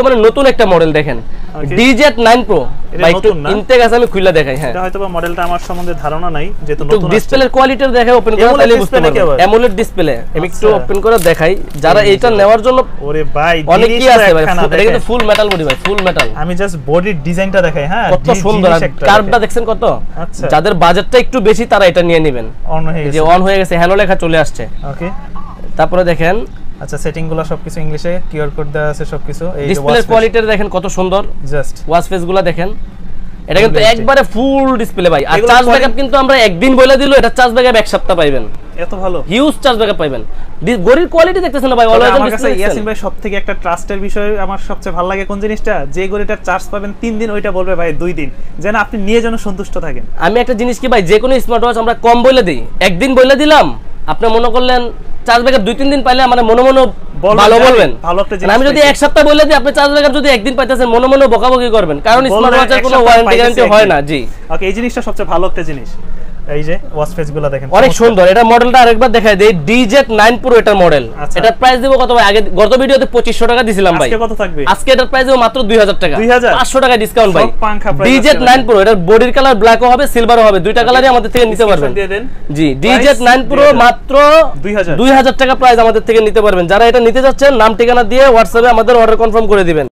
একেবারে নতুন একটা মডেল দেখেন DZ9 Pro ভাই একটু ইনটেক আছে আমি খুলে দেখাই হ্যাঁ এটা হয়তো মডেলটা আমার সম্বন্ধে ধারণা নাই যেহেতু নতুন ডিসপ্লের কোয়ালিটি দেখে ওপেন করে তাহলে বুঝতে পারবেন অ্যামোলেড ডিসপ্লে আমি একটু ওপেন করে দেখাই যারা এইটা নেওয়ার জন্য ওরে ভাই অনেক কি আছে ভাই এটা কিন্তু ফুল মেটাল বডি ভাই ফুল মেটাল আমি জাস্ট বডির ডিজাইনটা দেখাই হ্যাঁ কত সুন্দর কার্ভটা দেখছেন কত আচ্ছা যাদের বাজেটটা একটু বেশি তারা এটা নিয়ে নেবেন অন হয়ে গেছে যে অন হয়ে গেছে হ্যালো লেখা চলে আসছে ওকে তারপরে দেখেন আচ্ছা সেটিংগুলো সবকিছু ইংলিশে কিউআর কোড দেওয়া আছে সবকিছু এই ডিসপ্লের কোয়ালিটি দেখেন কত সুন্দর জাস্ট ওয়াচ ফেসগুলো দেখেন এটা কিন্তু একবারে ফুল ডিসপ্লে ভাই আর চার্জ ব্যাকআপ কিন্তু আমরা একদিন বলে দিল এটা চার্জ ব্যাকআপ এক সপ্তাহ পাবেন এত ভালো হিউজ চার্জ ব্যাকআপ পাবেন গড়ির কোয়ালিটি দেখতেছেন না ভাই অলওয়েজ আমার কাছে ইয়াসিন ভাই সবথেকে একটা ট্রাস্টের বিষয় আমার সবচেয়ে ভালো লাগে কোন জিনিসটা যে গড়িটার চার্জ পাবেন 3 দিন ওইটা বলবে ভাই 2 দিন যেন আপনি নিয়ে যেন সন্তুষ্ট থাকেন আমি একটা জিনিস কি ভাই যে কোনো স্মার্ট ওয়াচ আমরা কম বলে দেই একদিন বলে দিলাম আপনি মনে করলেন চার্জ ব্যাকআপ 2-3 দিন পাইলে মানে মনে মনে ভালো বলবেন ভালো একটা জিনিস আমি যদি এক সপ্তাহ বলে দিই আপনি চার্জ ব্যাকআপ যদি একদিন পাইতেছেন মনে মনে বকাবকি করবেন কারণ স্মার্ট ওয়াচের কোনো ওয়ারেন্টি গ্যারান্টি হয় না জি ওকে এই জিনিসটা সবচেয়ে ভালো একটা জিনিস এই যে ওয়াচ ফেসগুলো দেখেন অনেক সুন্দর এটা মডেলটা আরেকবার দেখাই দেই DZ9 Pro এটার মডেল এটার প্রাইস দেব কত ভাই আগে গত ভিডিওতে 2500 টাকা দিছিলাম ভাই আজকে কত থাকবে আজকে এটার প্রাইস দেব মাত্র 2000 টাকা 500 টাকা ডিসকাউন্ট ভাই DZ9 Pro এটার বডির কালার ব্ল্যাকও হবে সিলভারও হবে দুইটা কালারই আমাদের থেকে নিতে পারবেন জি DZ9 Pro মাত্র 2000 টাকা প্রাইস আমাদের থেকে নিতে পারবেন যারা এটা নিতে যাচ্ছেন নাম ঠিকানা দিয়ে হোয়াটসঅ্যাপে আমাদের অর্ডার কনফার্ম করে দিবেন